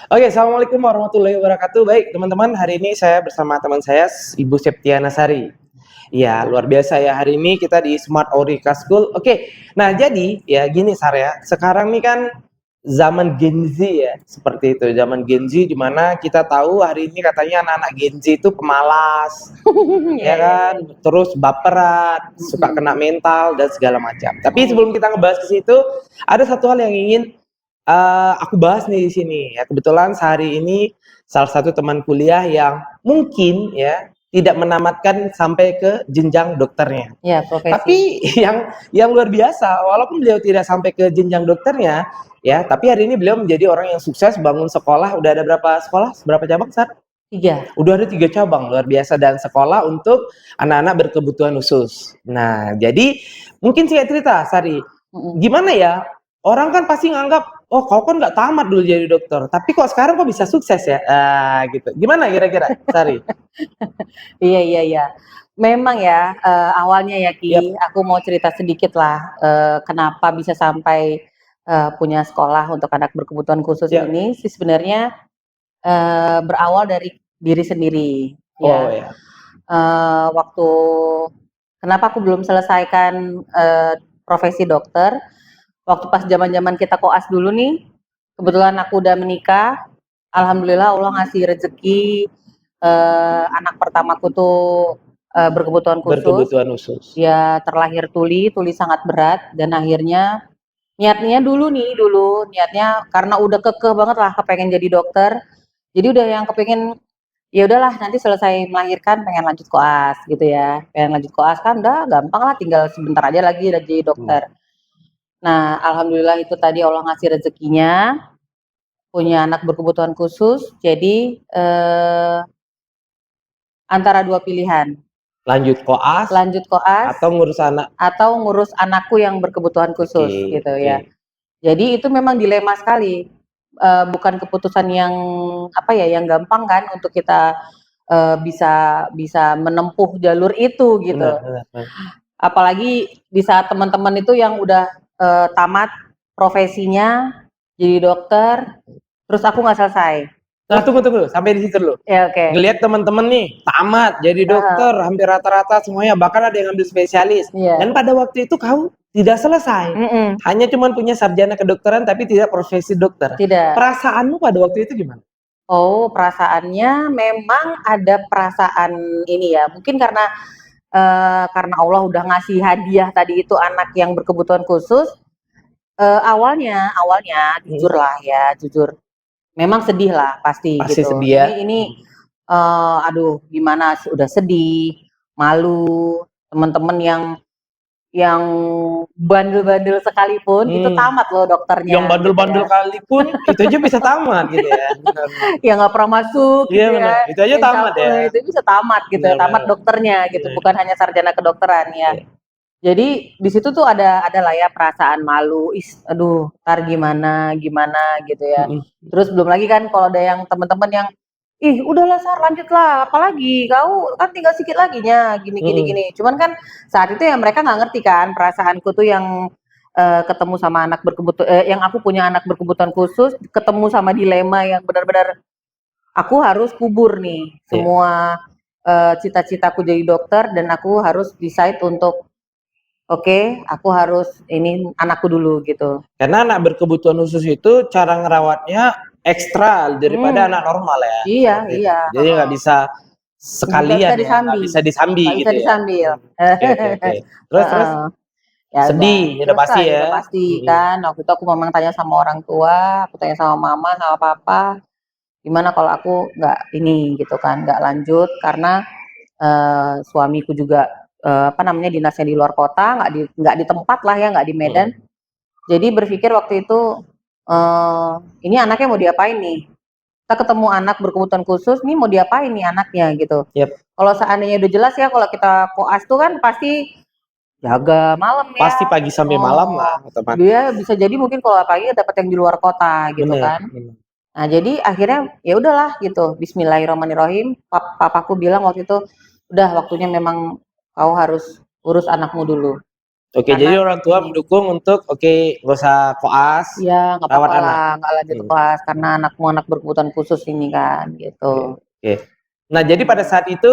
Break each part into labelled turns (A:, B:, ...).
A: Oke, assalamualaikum warahmatullahi wabarakatuh. Baik, teman-teman, hari ini saya bersama teman saya, Ibu Septiana Sari. Ya, luar biasa ya. Hari ini kita di Smart Aurika School. Oke, nah jadi ya gini Sarya. Sekarang nih kan zaman Gen Z ya, seperti itu. Zaman Gen Z di mana kita tahu hari ini katanya anak-anak Gen Z itu pemalas,
B: Iya,
A: ya
B: iya,
A: kan?
B: iya.
A: Terus baperan, suka kena mental dan segala macam. Tapi sebelum kita ngebahas ke situ, ada satu hal yang ingin aku bahas nih di sini ya. Kebetulan sehari ini salah satu teman kuliah yang mungkin ya tidak menamatkan sampai ke jenjang dokternya.
B: Iya, profesi.
A: Tapi yang luar biasa, walaupun beliau tidak sampai ke jenjang dokternya, ya, tapi hari ini beliau menjadi orang yang sukses bangun sekolah. Udah ada berapa sekolah? Berapa cabang, Sar?
B: 3.
A: Udah ada 3 cabang, luar biasa, dan sekolah untuk anak-anak berkebutuhan khusus. Nah, jadi mungkin saya cerita, Sari,
B: Mhm.
A: gimana ya? Orang kan pasti nganggap, oh kau kan nggak tamat dulu jadi dokter, tapi kok sekarang kok bisa sukses ya? Gitu. Gimana kira-kira, Sari?
B: Iya, iya, iya. Memang ya, awalnya ya Ki,
A: Yap.
B: aku mau cerita sedikit lah, kenapa bisa sampai, punya sekolah untuk anak berkebutuhan khusus
A: Ya.
B: ini sih sebenarnya, berawal dari diri sendiri
A: Oh
B: ya.
A: ya.
B: Waktu kenapa aku belum selesaikan, profesi dokter, waktu pas zaman-zaman kita koas dulu nih, kebetulan aku udah menikah, alhamdulillah Allah ngasih rezeki, anak pertamaku tuh, berkebutuhan khusus.
A: Berkebutuhan khusus.
B: Dia terlahir tuli, tuli sangat berat dan akhirnya niatnya dulu niatnya karena udah kekeh banget lah kepengen jadi dokter, jadi udah yang kepengen, ya udahlah nanti selesai melahirkan pengen lanjut koas gitu ya, pengen lanjut koas kan udah gampang lah tinggal sebentar aja lagi udah jadi dokter. Nah, alhamdulillah itu tadi Allah ngasih rezekinya, punya anak berkebutuhan khusus, jadi, antara 2 pilihan,
A: Lanjut koas
B: lanjut koas
A: atau ngurus anak.
B: atau ngurus anakku yang berkebutuhan
A: Oke,
B: khusus gitu
A: oke.
B: ya. Jadi itu memang dilema sekali, bukan keputusan yang apa ya, yang gampang kan untuk kita, bisa bisa menempuh jalur itu gitu.
A: Benar, benar, benar.
B: Apalagi di saat teman-teman itu yang udah, tamat profesinya, jadi dokter, terus aku nggak selesai.
A: Nah,
B: Terus
A: tunggu, sampai di situ dulu.
B: ya oke,
A: Ngelihat teman-teman nih tamat jadi dokter,
B: heeh,
A: hampir rata-rata semuanya, bahkan ada yang ambil spesialis. Dan
B: iya,
A: pada waktu itu kau tidak selesai.
B: mhm,
A: Hanya cuma punya sarjana kedokteran tapi tidak profesi dokter.
B: tidak.
A: Perasaanmu pada waktu itu gimana?
B: Oh, perasaannya memang ada perasaan ini ya, mungkin karena Allah udah ngasih hadiah tadi itu anak yang berkebutuhan khusus, awalnya awalnya
A: Hmm,
B: jujurlah ya, jujur, memang sedih lah pasti
A: pasti
B: gitu.
A: sedih ya.
B: Ini, aduh gimana, udah sedih, malu, temen-temen yang bandel-bandel sekalipun itu
A: Hmm,
B: tamat loh
A: yang
B: dokternya gitu
A: bandel-bandel
B: ya.
A: kali pun itu aja bisa tamat gitu ya. Benar, benar.
B: Yang nggak pernah masuk
A: Iya
B: gitu
A: benar.
B: ya,
A: Itu aja
B: yang
A: tamat ya.
B: itu bisa tamat gitu,
A: Benar, benar,
B: tamat
A: benar.
B: dokternya gitu,
A: Iya,
B: bukan hanya sarjana kedokteran ya.
A: iya.
B: Jadi di situ tuh ada lah ya perasaan malu, aduh entar gimana gimana gitu ya.
A: Mm-mm.
B: Terus belum lagi kan kalau ada yang teman-teman yang, "Ih udahlah Sar lanjutlah, apalagi kau kan tinggal sedikit laginya gini gini
A: Mm-mm.
B: gini." Cuman kan saat itu ya mereka nggak ngerti kan perasaanku tuh yang, ketemu sama yang aku punya anak berkebutuhan khusus, ketemu sama dilema yang benar-benar aku harus kubur nih
A: Iya.
B: semua, cita-citaku jadi dokter dan aku harus decide untuk, "Oke, aku harus ini anakku dulu," gitu.
A: Karena anak berkebutuhan khusus itu cara ngerawatnya ekstra daripada
B: Hmm,
A: anak normal ya,
B: iya,
A: seperti itu.
B: iya,
A: Jadi nggak bisa
B: nggak bisa
A: sekalian ya, nggak
B: disambi,
A: bisa disambi
B: nggak bisa
A: gitu ya.
B: disambil.
A: Oke, oke, oke. Terus
B: Heeh, ya udah,
A: sedih, udah
B: terus
A: pasti
B: lah ya
A: ya.
B: udah pasti
A: Mm-mm.
B: kan, waktu itu aku memang tanya sama orang tua, aku tanya sama mama, sama papa, gimana kalau aku nggak ini gitu kan, nggak lanjut karena, suamiku juga, apa namanya, dinasnya di luar kota, nggak di tempat lah ya, nggak di Medan.
A: Mm-mm.
B: Jadi berpikir waktu itu, eee, ini anaknya mau diapain nih? Kita ketemu anak berkebutuhan khusus, nih mau diapain nih anaknya gitu.
A: Yap,
B: Kalau seandainya udah jelas ya kalau kita koas tuh kan pasti jaga malam ya,
A: pasti pagi sampai malam lah otomatis.
B: dia bisa jadi mungkin kalau pagi dapat yang di luar kota gitu
A: Bener,
B: kan.
A: bener.
B: Nah jadi akhirnya ya udahlah gitu, bismillahirrahmanirrahim, papaku bilang waktu itu, "Udah waktunya memang kau harus urus anakmu dulu."
A: Oke,
B: Karena
A: jadi orang tua
B: ini
A: mendukung untuk nggak usah koas,
B: ya nggak apa-apa
A: rawat anak.
B: lah, nggak lanjut
A: Hmm,
B: kelas karena anakmu anak berkebutuhan khusus ini kan,
A: oke,
B: gitu.
A: oke. Nah, jadi pada saat itu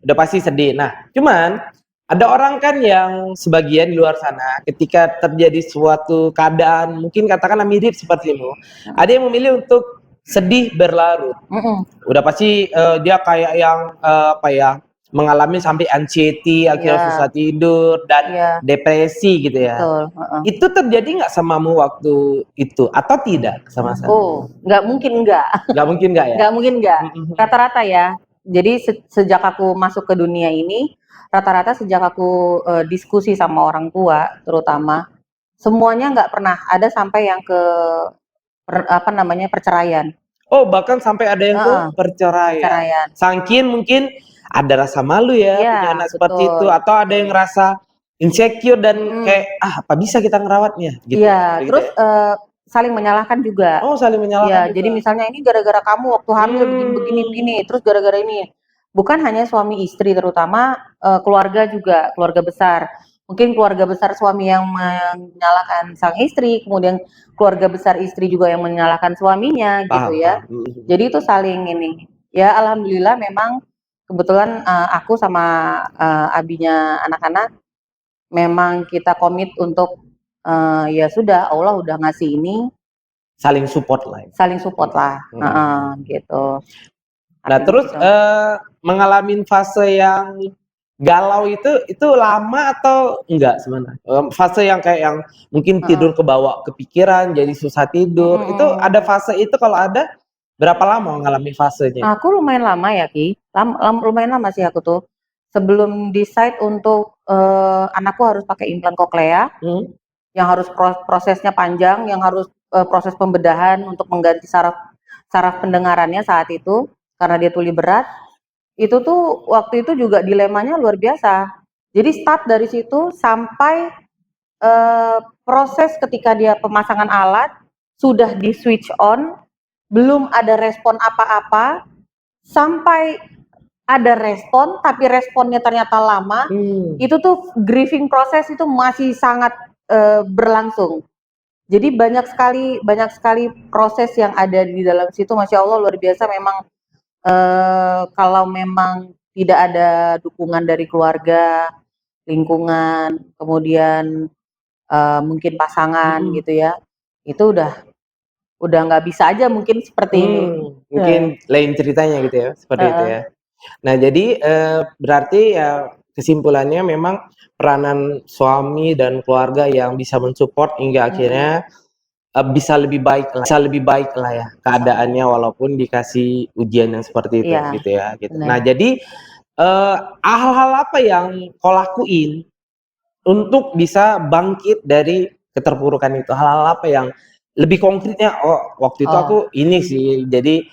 A: udah pasti sedih. Nah, cuman ada orang kan yang sebagian di luar sana ketika terjadi suatu keadaan mungkin katakanlah mirip sepertimu, ada yang memilih untuk sedih berlarut.
B: Mm-mm.
A: Udah pasti dia kayak yang apa ya, mengalami sampai anxiety, akhirnya susah
B: Iya,
A: tidur dan
B: iya,
A: depresi gitu ya.
B: betul. Heeh.
A: Itu terjadi nggak samamu waktu itu atau tidak sama sekali?
B: Oh, nggak mungkin nggak,
A: Nggak mungkin nggak ya?
B: nggak mungkin nggak.
A: Mhm.
B: Rata-rata ya. Jadi sejak aku masuk ke dunia ini, rata-rata sejak aku diskusi sama orang tua, terutama semuanya nggak pernah ada sampai yang ke apa namanya perceraian.
A: Oh, bahkan sampai ada yang ke
B: Heeh,
A: perceraian.
B: perceraian.
A: Saking mungkin ada rasa malu ya
B: Iya,
A: punya anak seperti
B: betul,
A: itu atau ada
B: betul.
A: yang ngerasa insecure dan
B: Mm,
A: kayak apa bisa kita ngerawatnya gitu ya.
B: iya,
A: Kayak gitu
B: terus
A: ya.
B: saling menyalahkan juga.
A: Oh, saling menyalahkan
B: Ya, jadi
A: juga.
B: misalnya ini gara-gara kamu waktu hamil begini-begini begini,
A: Hmm.
B: terus gara-gara ini. Bukan hanya suami istri, terutama keluarga juga, keluarga besar. Mungkin keluarga besar suami yang menyalahkan sang istri, kemudian keluarga besar istri juga yang menyalahkan suaminya gitu
A: Paham,
B: ya.
A: paham. Mhm.
B: Jadi itu saling ini. Ya alhamdulillah memang kebetulan aku sama abinya anak-anak memang kita komit untuk ya sudah Allah udah ngasih ini,
A: Saling support lah ya.
B: saling support lah,
A: Mhm.
B: gitu.
A: Nah,
B: Artinya
A: terus
B: gitu.
A: mengalami fase yang galau itu lama atau enggak sebenarnya? Fase yang kayak yang mungkin
B: Heeh.
A: tidur kebawa kepikiran, jadi susah tidur. Itu ada
B: Mhm.
A: fase itu kalau ada berapa lama mengalami fasenya?
B: Aku lumayan lama ya Ki, lumayan lama sih aku tuh. Sebelum decide untuk anakku harus pakai implan koklea,
A: Hmm?
B: yang harus prosesnya panjang, yang harus proses pembedahan untuk mengganti saraf saraf pendengarannya saat itu karena dia tuli berat. Itu tuh waktu itu juga dilemanya luar biasa. Jadi start dari situ sampai proses ketika dia pemasangan alat sudah di switch on, belum ada respon apa-apa, sampai ada respon tapi responnya ternyata lama,
A: Hmm.
B: itu tuh grieving proses itu masih sangat berlangsung. Jadi banyak sekali proses yang ada di dalam situ, masya Allah luar biasa memang. Kalau memang tidak ada dukungan dari keluarga, lingkungan, kemudian mungkin pasangan
A: Hmm.
B: gitu ya, itu udah nggak bisa aja mungkin seperti ini.
A: Mungkin lain ceritanya gitu ya, seperti itu
B: Heeh.
A: ya. Nah, jadi berarti ya kesimpulannya memang peranan suami dan keluarga yang bisa mensupport hingga
B: Mhm.
A: akhirnya bisa lebih baik lah ya keadaannya walaupun dikasih ujian yang seperti itu
B: Iya,
A: gitu ya gitu.
B: benar.
A: Nah, jadi hal-hal apa yang kau lakuin untuk bisa bangkit dari keterpurukan itu? Hal-hal apa yang lebih konkretnya? Oh, waktu itu
B: Oh,
A: aku ini sih. Jadi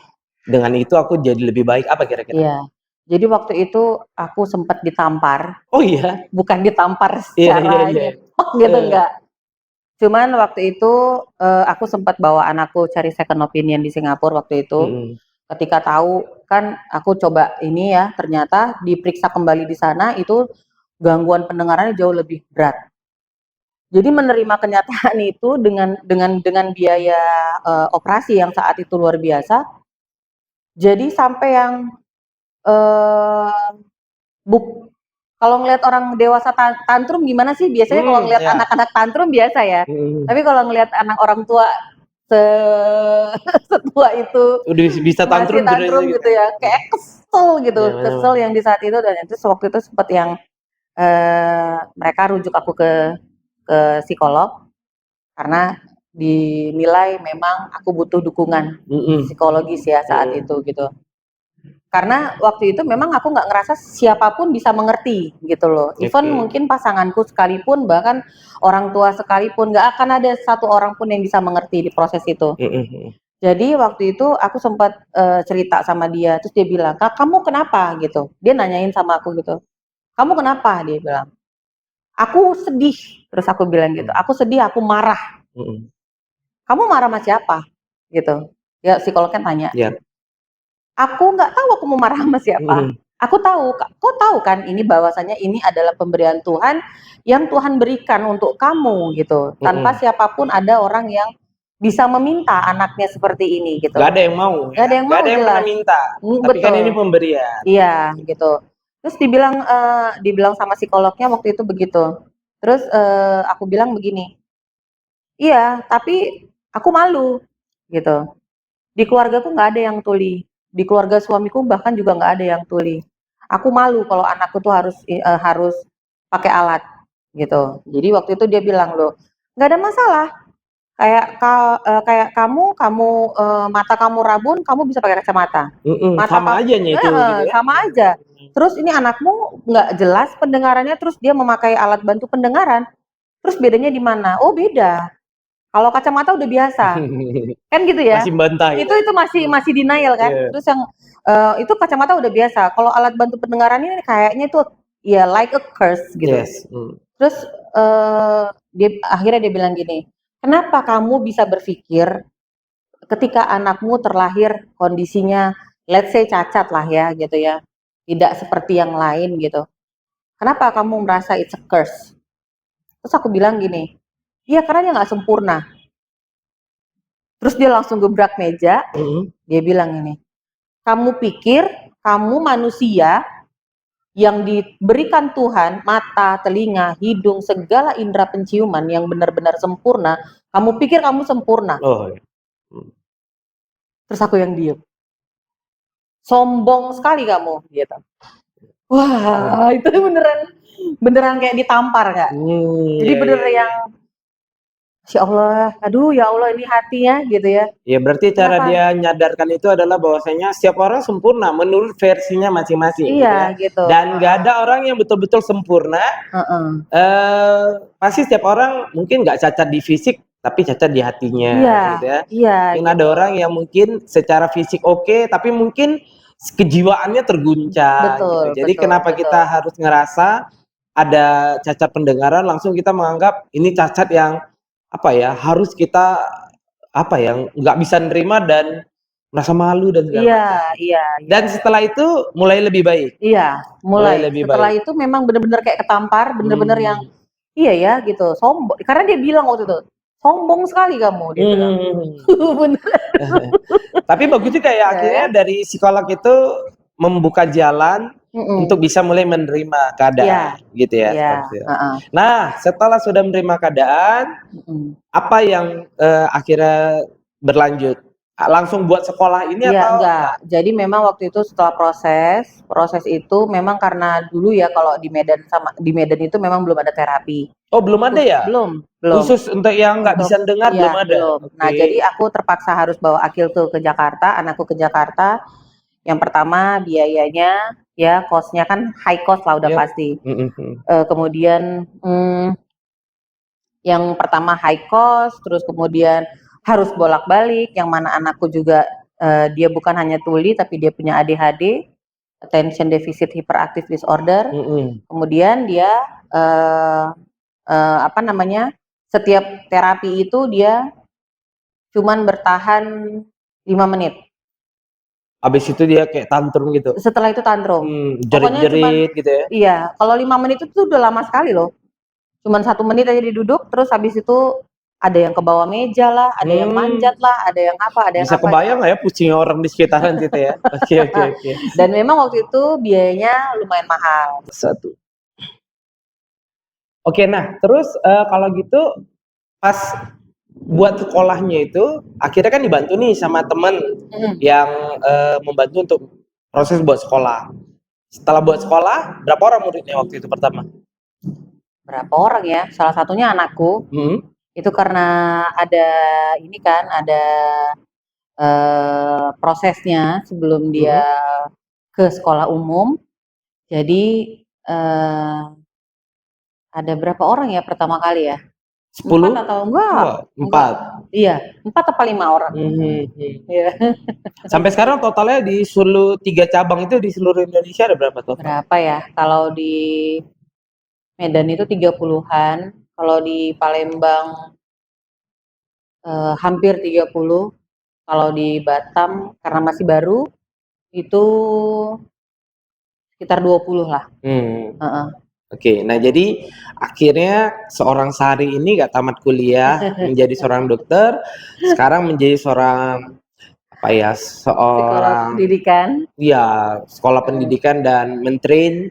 A: dengan itu aku jadi lebih baik apa kira-kira?
B: iya. Jadi waktu itu aku sempat ditampar,
A: Oh iya,
B: bukan ditampar
A: iya iya
B: secara
A: iya.
B: nyetok gitu
A: Eh,
B: enggak. Cuman waktu itu aku sempat bawa anakku cari second opinion di Singapura waktu itu.
A: mm-mm.
B: Ketika tahu kan aku coba ini ya, ternyata diperiksa kembali di sana itu gangguan pendengarannya jauh lebih berat. Jadi menerima kenyataan itu dengan biaya operasi yang saat itu luar biasa. Jadi sampai yang eh, buk kalau ngelihat orang dewasa tantrum gimana sih? Biasanya kalau ngelihat
A: Ya.
B: anak-anak tantrum biasa ya.
A: Mm.
B: Tapi kalau ngelihat anak orang tua se setua itu
A: Udah bisa
B: masih
A: tantrum terus
B: tantrum
A: gitu.
B: gitu ya, kayak kesel gitu,
A: Ya,
B: kesel
A: benar.
B: yang di saat itu. Dan itu waktu itu sempat yang mereka rujuk aku ke psikolog karena dinilai memang aku butuh dukungan
A: Mm-mm.
B: psikologis ya saat
A: Mm-mm.
B: itu gitu. Karena waktu itu memang aku nggak ngerasa siapapun bisa mengerti gitu loh. Even
A: Oke.
B: mungkin pasanganku sekalipun, bahkan orang tua sekalipun, nggak akan ada satu orang pun yang bisa mengerti di proses itu.
A: Mm-mm.
B: Jadi waktu itu aku sempat cerita sama dia, terus dia bilang, "Kak, kamu kenapa?" gitu. Dia nanyain sama aku gitu, "Kamu kenapa?" Dia bilang. "Aku sedih." Terus aku bilang gitu, "Aku sedih, aku marah."
A: Mm-mm.
B: "Kamu marah sama siapa?" Gitu. Ya psikolognya tanya.
A: Ya.
B: "Aku nggak tahu aku mau marah sama siapa.
A: Mm-mm.
B: Aku tahu, kau tahu kan ini bahwasanya ini adalah pemberian Tuhan yang Tuhan berikan untuk kamu gitu. Tanpa
A: Mm-mm.
B: siapapun ada orang yang bisa meminta anaknya seperti ini
A: Gak
B: gitu.
A: ada yang mau
B: Gak
A: ya,
B: ada yang
A: gak
B: mau
A: ada yang pernah
B: jelas.
A: minta. Tapi kan ini
B: Betul.
A: pemberian.
B: Iya gitu. Terus dibilang sama psikolognya waktu itu begitu. Terus aku bilang begini, iya tapi aku malu gitu. Di keluargaku nggak ada yang tuli. Di keluarga suamiku bahkan juga nggak ada yang tuli. Aku malu kalau anakku tuh harus pakai alat gitu. Jadi waktu itu dia bilang loh, nggak ada masalah. Kayak kamu mata kamu rabun, kamu bisa pakai kacamata.
A: Mm-mm,
B: Mata
A: sama
B: kamu,
A: aja nya itu gitu ya.
B: sama aja. Terus ini anakmu nggak jelas pendengarannya, terus dia memakai alat bantu pendengaran. Terus bedanya di mana? Oh beda. Kalau kacamata udah biasa. Kan gitu ya.
A: Masih bantah gitu.
B: Itu masih
A: Hmm.
B: masih denial kan.
A: Iya.
B: Terus yang itu kacamata udah biasa. Kalau alat bantu pendengaran ini kayaknya tuh ya like a curse gitu.
A: Yes. Hmm.
B: Terus akhirnya dia bilang gini, kenapa kamu bisa berpikir ketika anakmu terlahir kondisinya let's say cacat lah ya gitu ya, tidak seperti yang lain gitu. Kenapa kamu merasa it's a curse? Terus aku bilang gini, iya karena dia nggak sempurna. Terus dia langsung gebrak meja,
A: Mm-mm.
B: dia bilang ini, kamu pikir kamu manusia yang diberikan Tuhan mata, telinga, hidung, segala indera penciuman yang benar-benar sempurna, kamu pikir kamu sempurna.
A: Oh. Iya. Hmm.
B: Terus aku yang diem. Sombong sekali kamu, gitu. Wah, itu beneran kayak ditampar kak. Jadi
A: Iya,
B: bener
A: iya, iya.
B: yang, ya Allah, aduh ya Allah ini hatinya gitu ya.
A: Ya berarti cara
B: Kenapa?
A: dia nyadarkan itu adalah bahwasanya setiap orang sempurna menurut versinya masing-masing gitu
B: Iya
A: ya.
B: gitu.
A: Dan nggak ada orang yang betul-betul sempurna.
B: Heeh.
A: Pasti setiap orang mungkin nggak cacat di fisik, tapi cacat di hatinya
B: Iya,
A: gitu ya.
B: iya
A: Mungkin ada
B: gitu.
A: orang yang mungkin secara fisik oke, tapi mungkin kejiwaannya terguncang gitu.
B: Betul,
A: Jadi
B: betul,
A: kenapa
B: betul.
A: kita harus ngerasa ada cacat pendengaran langsung kita menganggap ini cacat yang apa ya harus kita apa ya nggak bisa nerima dan merasa malu dan segala
B: Iya,
A: macam.
B: iya, iya.
A: Dan setelah itu mulai lebih baik,
B: Iya,
A: mulai
B: mulai.
A: lebih
B: Setelah
A: baik.
B: itu memang bener-bener kayak ketampar, bener-bener yang
A: Hmm.
B: iya ya gitu, sombong. Karena dia bilang waktu itu, sombong sekali kamu, dia bilang.
A: Hmm.
B: Bener.
A: Tapi bagus juga ya
B: Ya,
A: akhirnya
B: ya.
A: dari psikolog itu membuka jalan untuk
B: Mm-mm.
A: bisa mulai menerima
B: Iya,
A: keadaan gitu ya
B: iya.
A: seperti itu.
B: Heeh.
A: Nah, setelah sudah menerima keadaan,
B: Mm-mm.
A: apa yang akhirnya berlanjut? Langsung buat sekolah ini
B: Iya,
A: atau
B: enggak.
A: enggak?
B: Jadi memang waktu itu setelah proses itu memang karena dulu ya kalau di Medan itu memang belum ada terapi.
A: Oh, belum ada ya?
B: Belum.
A: Khusus untuk yang nggak
B: Untuk
A: bisa dengar belum
B: iya,
A: ada.
B: belum. Nah, jadi
A: Oke.
B: aku terpaksa harus bawa Akil tuh ke Jakarta, anakku ke Jakarta. Yang pertama biayanya ya kosnya kan high cost lah udah
A: Yep.
B: pasti.
A: Mm-mm.
B: Kemudian yang pertama high cost, terus kemudian harus bolak-balik, yang mana anakku juga dia bukan hanya tuli tapi dia punya ADHD, attention deficit hyperactive disorder.
A: Mm-mm.
B: Kemudian dia apa namanya? Setiap terapi itu dia cuman bertahan 5 menit.
A: Habis itu dia kayak tantrum gitu.
B: Setelah itu tantrum. Pokoknya cuman
A: Jerit-jerit gitu ya.
B: iya, kalau 5 menit itu udah lama sekali loh. Cuman 1 menit aja diduduk, terus habis itu ada yang ke bawah meja lah, ada yang
A: Hmm,
B: manjat lah, ada yang
A: bisa
B: apa gitu.
A: kebayang nggak ya pusing orang di sekitaran situ ya? Oke, oke, oke.
B: Dan memang waktu itu biayanya lumayan mahal.
A: Satu. Oke, nah terus kalau gitu pas buat sekolahnya itu akhirnya kan dibantu nih sama temen
B: Mm.
A: yang membantu untuk proses buat sekolah. Setelah buat sekolah, berapa orang muridnya waktu itu pertama?
B: Berapa orang ya? Salah satunya anakku.
A: Hmm.
B: Itu karena ada ini kan, ada prosesnya sebelum dia
A: Hmm.
B: ke sekolah umum. Jadi ada berapa orang ya pertama kali ya?
A: 10?
B: 4 atau enggak?
A: Wah,
B: Enggak.
A: 4.
B: Iya, 4 apa 5 orang.
A: Hmm.
B: Iya.
A: Sampai sekarang totalnya di seluruh 3 cabang itu di seluruh Indonesia ada berapa total?
B: Berapa ya? Kalau di Medan itu 30-an, kalau di Palembang hampir 30, kalau di Batam karena masih baru itu sekitar 20 lah.
A: Hmm.
B: Heeh.
A: Oke, nah jadi akhirnya seorang Sari ini gak tamat kuliah menjadi seorang dokter, sekarang menjadi seorang apa ya,
B: Psikolog
A: seorang
B: pendidikan.
A: ya sekolah pendidikan dan mentrain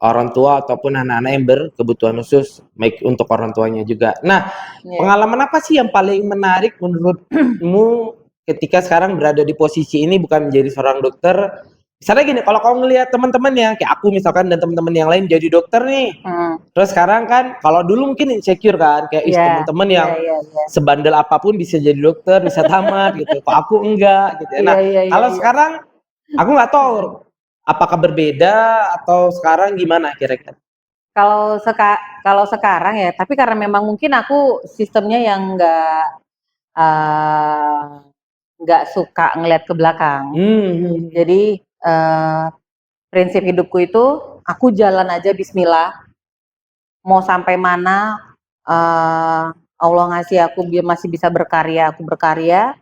A: orang tua ataupun anak-anak yang berkebutuhan khusus, baik untuk orang tuanya juga. Nah,
B: Iya.
A: pengalaman apa sih yang paling menarik menurutmu ketika sekarang berada di posisi ini bukan menjadi seorang dokter? Misalnya gini, kalau kau ngelihat teman-teman yang kayak aku misalkan dan teman-teman yang lain jadi dokter nih, terus sekarang kan kalau dulu mungkin insecure kan, kayak
B: Iya,
A: teman-teman
B: iya,
A: yang
B: iya, iya.
A: sebandel apapun bisa jadi dokter, bisa tamat gitu. Kok aku enggak gitu ya.
B: Iya,
A: Nah,
B: iya, iya,
A: kalau
B: iya.
A: sekarang aku nggak tahu apakah berbeda atau sekarang gimana kira-kira?
B: Kalau sekarang ya, tapi karena memang mungkin aku sistemnya yang eee, nggak suka ngelihat ke belakang.
A: Hmm.
B: Jadi, prinsip hidupku itu aku jalan aja bismillah, mau sampai mana, Allah ngasih aku masih bisa berkarya, aku berkarya,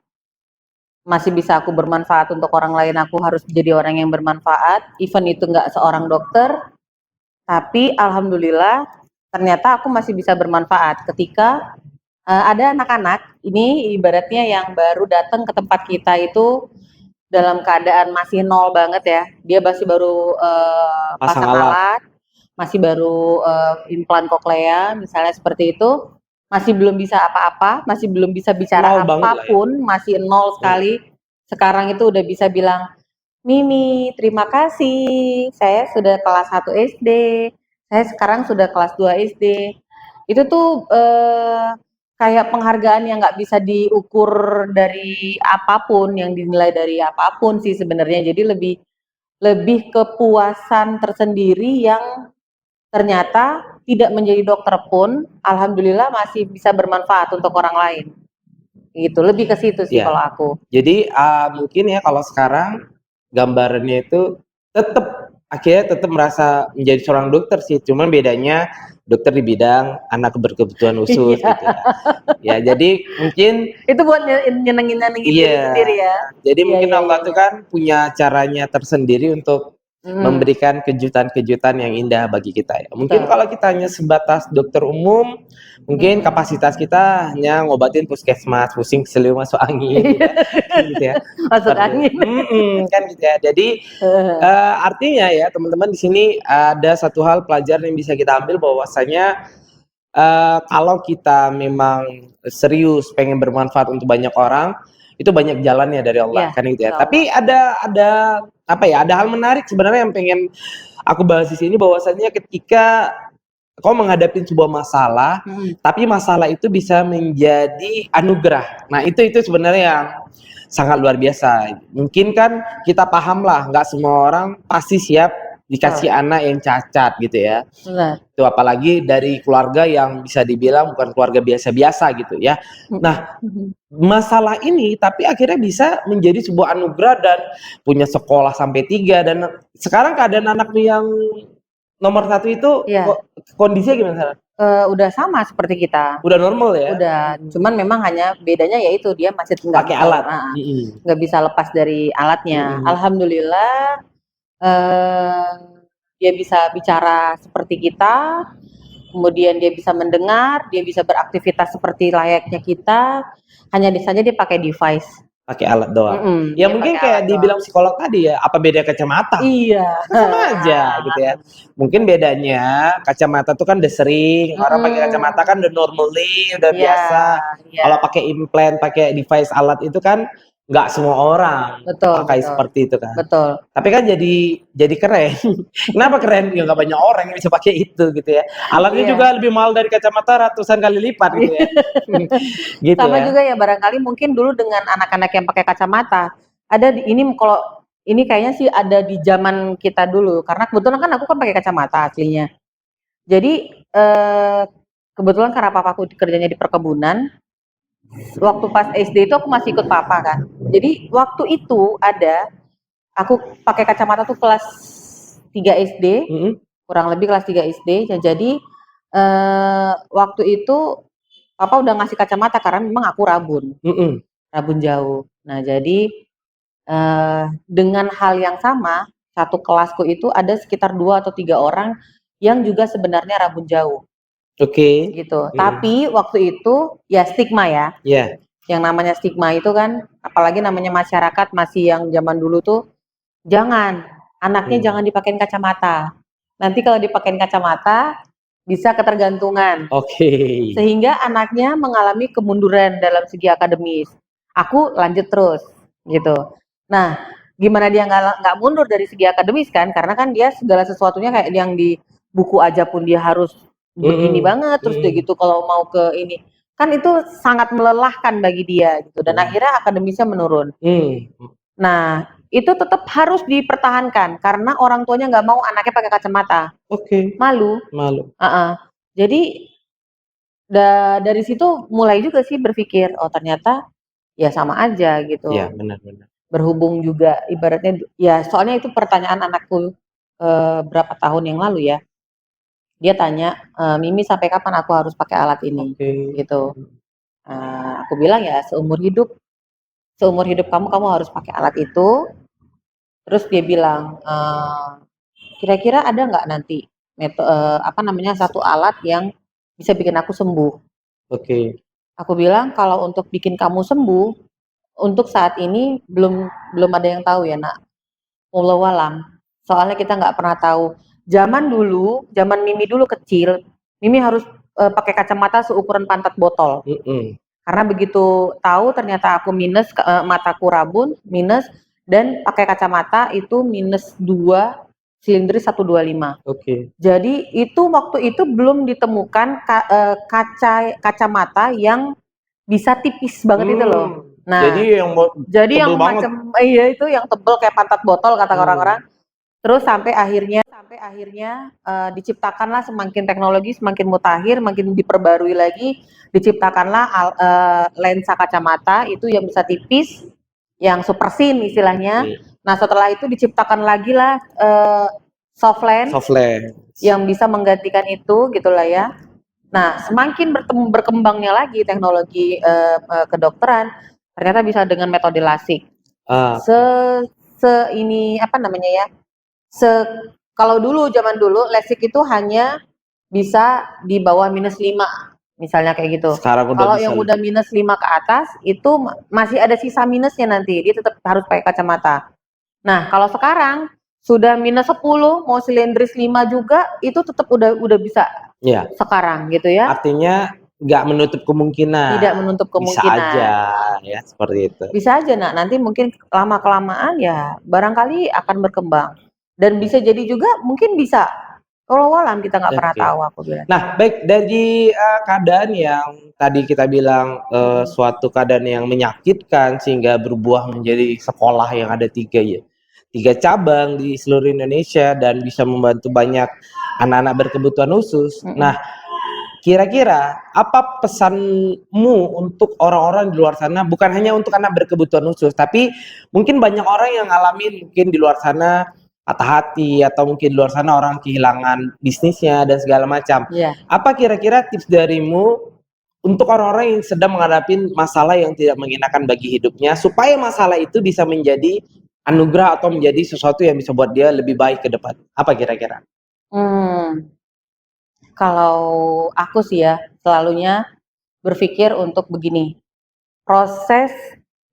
B: masih bisa aku bermanfaat untuk orang lain, aku harus jadi orang yang bermanfaat, even itu nggak seorang dokter, tapi alhamdulillah ternyata aku masih bisa bermanfaat ketika ada anak-anak ini ibaratnya yang baru datang ke tempat kita itu dalam keadaan masih nol banget ya. Dia masih baru
A: Pasang
B: pasang
A: alat.
B: alat, masih baru implan koklea misalnya seperti itu, masih belum bisa apa-apa, masih belum bisa bicara
A: Nol banget lah ya.
B: apapun, masih nol sekali. Sekarang itu udah bisa bilang, "Mimi, terima kasih, saya sudah kelas 1 SD, saya sekarang sudah kelas 2 SD." Itu tuh kayak penghargaan yang nggak bisa diukur dari apapun, yang dinilai dari apapun sih sebenarnya. Jadi lebih lebih kepuasan tersendiri yang ternyata tidak menjadi dokter pun, alhamdulillah masih bisa bermanfaat untuk orang lain. Gitu, lebih ke situ sih
A: Ya.
B: kalau aku.
A: Jadi mungkin ya kalau sekarang gambarannya itu akhirnya tetap merasa menjadi seorang dokter sih, cuman bedanya dokter di bidang anak berkebutuhan khusus
B: Iya.
A: gitu ya. Ya, jadi mungkin
B: Itu buat nyenengin-nyenengin diri
A: iya.
B: sendiri ya.
A: Jadi
B: Iya,
A: mungkin
B: iya, iya,
A: Allah tuh
B: iya.
A: kan punya caranya tersendiri untuk memberikan kejutan-kejutan yang indah bagi kita ya. Mungkin
B: Betul.
A: kalau kita hanya sebatas dokter umum, mungkin kapasitas kita hanya ngobatin puskesmas, pusing, keseliu, masuk angin gitu ya. Gitu ya.
B: Masuk angin.
A: Kan gitu ya. Jadi artinya ya teman-teman di sini ada satu hal pelajaran yang bisa kita ambil bahwasanya kalau kita memang serius pengen bermanfaat untuk banyak orang, itu banyak jalannya dari Allah
B: Iya,
A: kan gitu ya.
B: insya
A: Tapi ada apa ya? Ada hal menarik sebenarnya yang pengen aku bahas di sini bahwasanya ketika kau menghadapi sebuah masalah, tapi masalah itu bisa menjadi anugerah. Nah, itu sebenarnya yang sangat luar biasa. Mungkin kan kita paham lah, nggak semua orang pasti siap dikasih anak yang cacat gitu ya.
B: Benar.
A: Itu apalagi dari keluarga yang bisa dibilang bukan keluarga biasa-biasa gitu ya. Nah, masalah ini tapi akhirnya bisa menjadi sebuah anugerah dan punya sekolah sampai 3 dan sekarang keadaan anakmu yang nomor 1 itu
B: Iya.
A: kondisinya gimana sekarang?
B: Udah sama seperti kita.
A: Udah normal ya?
B: Udah, cuman memang hanya bedanya yaitu dia masih nggak
A: Pakai
B: bisa
A: alat.
B: nggak bisa lepas dari alatnya. Alhamdulillah dia bisa bicara seperti kita, kemudian dia bisa mendengar, dia bisa beraktivitas seperti layaknya kita, hanya saja dia pakai device.
A: Pakai alat doang. Ya
B: Dia
A: mungkin
B: pakai
A: kayak
B: alat
A: dibilang
B: doang.
A: psikolog tadi ya, apa beda kacamata?
B: Iya.
A: Sama aja gitu ya. Mungkin bedanya kacamata tuh kan udah sering, orang pakai kacamata kan udah normally, udah
B: Iya,
A: biasa.
B: iya.
A: Kalau pakai implant, pakai device alat itu kan nggak semua orang
B: Betul,
A: pakai
B: betul.
A: seperti itu kan.
B: Betul.
A: Tapi kan jadi keren. Kenapa keren? Ya nggak banyak orang yang bisa pakai itu gitu ya. Alatnya
B: Iya.
A: juga lebih mahal dari kacamata ratusan kali lipat gitu ya. Gitu
B: Sama
A: ya.
B: juga ya barangkali mungkin dulu dengan anak-anak yang pakai kacamata. Kalau ini kayaknya sih ada di zaman kita dulu karena kebetulan kan aku kan pakai kacamata aslinya. Jadi kebetulan karena papaku kerjanya di perkebunan, waktu pas SD itu aku masih ikut papa kan. Jadi waktu itu aku pakai kacamata tuh kelas 3 SD, kurang lebih kelas 3 SD. Ya, jadi waktu itu papa udah ngasih kacamata karena memang aku rabun jauh. Nah jadi dengan hal yang sama, satu kelasku itu ada sekitar 2 atau 3 orang yang juga sebenarnya rambut jauh,
A: Oke.
B: gitu. Tapi waktu itu ya stigma ya,
A: Ya.
B: yang namanya stigma itu kan, apalagi namanya masyarakat masih yang zaman dulu tuh, jangan, anaknya jangan dipakein kacamata. Nanti kalau dipakein kacamata bisa ketergantungan.
A: Oke.
B: Sehingga anaknya mengalami kemunduran dalam segi akademis. Aku lanjut terus, gitu. Nah, gimana dia nggak mundur dari segi akademis kan? Karena kan dia segala sesuatunya kayak yang di buku aja pun dia harus begini banget, terus dia gitu kalau mau ke ini. Kan itu sangat melelahkan bagi dia gitu, dan akhirnya akademisnya menurun. Nah, itu tetap harus dipertahankan karena orang tuanya nggak mau anaknya pakai kacamata.
A: Oke.
B: Malu.
A: Malu.
B: Jadi dari situ mulai juga sih berpikir, oh ternyata ya sama aja gitu.
A: Iya, benar-benar.
B: Berhubung juga ibaratnya ya soalnya itu pertanyaan anakku berapa tahun yang lalu ya. Dia tanya, "Mimi sampai kapan aku harus pakai alat ini?"
A: Oke.
B: Gitu. Aku bilang ya seumur hidup kamu harus pakai alat itu. Terus dia bilang, "Kira-kira ada nggak nanti satu alat yang bisa bikin aku sembuh?"
A: Oke.
B: Aku bilang, "Kalau untuk bikin kamu sembuh, untuk saat ini belum ada yang tahu ya, Nak. Wallahu alam. Soalnya kita nggak pernah tahu. Zaman dulu, zaman Mimi dulu kecil, Mimi harus pakai kacamata seukuran pantat botol. Karena begitu tahu ternyata aku minus, mataku rabun, minus, dan pakai kacamata itu -2, silindris 125.
A: Oke.
B: Jadi waktu itu belum ditemukan kacamata yang bisa tipis banget itu loh.
A: Jadi
B: Nah,
A: yang
B: jadi yang
A: tebel banget.
B: macam iya itu yang tebel kayak pantat botol kata orang-orang. Terus sampai akhirnya diciptakanlah semakin teknologi semakin mutakhir, makin diperbarui lagi, diciptakanlah lensa kacamata itu yang bisa tipis, yang super thin istilahnya. Nah, setelah itu diciptakan lagi lah soft lens yang bisa menggantikan itu gitulah ya. Nah, semakin berkembangnya lagi teknologi kedokteran, ternyata bisa dengan metode lasik. Ini apa namanya ya? Kalau dulu zaman dulu lasik itu hanya bisa di bawah -5, misalnya kayak gitu.
A: Sekarang udah
B: Kalau
A: bisa
B: yang
A: lebih.
B: udah -5 ke atas itu masih ada sisa minusnya nanti, dia tetap harus pakai kacamata. Nah, kalau sekarang sudah -10 mau silindris 5 juga itu tetap udah bisa.
A: Iya.
B: Sekarang gitu ya.
A: Artinya nggak menutup kemungkinan.
B: Tidak menutup
A: Bisa
B: kemungkinan.
A: aja ya seperti itu.
B: Bisa aja, Nak. Nanti mungkin lama-kelamaan ya barangkali akan berkembang. Dan bisa jadi juga mungkin bisa. Wallahu alam kita nggak pernah tahu aku bilang.
A: Nah, baik dari keadaan yang tadi kita bilang suatu keadaan yang menyakitkan sehingga berbuah menjadi sekolah yang ada 3 cabang di seluruh Indonesia dan bisa membantu banyak anak-anak berkebutuhan khusus. Nah, kira-kira apa pesanmu untuk orang-orang di luar sana, bukan hanya untuk anak berkebutuhan khusus, tapi mungkin banyak orang yang ngalamin mungkin di luar sana patah hati atau mungkin di luar sana orang kehilangan bisnisnya dan segala macam. Apa kira-kira tips darimu untuk orang-orang yang sedang menghadapi masalah yang tidak mengenakan bagi hidupnya supaya masalah itu bisa menjadi anugerah atau menjadi sesuatu yang bisa buat dia lebih baik ke depan? Apa kira-kira?
B: Kalau aku sih ya selalunya berpikir untuk begini, proses.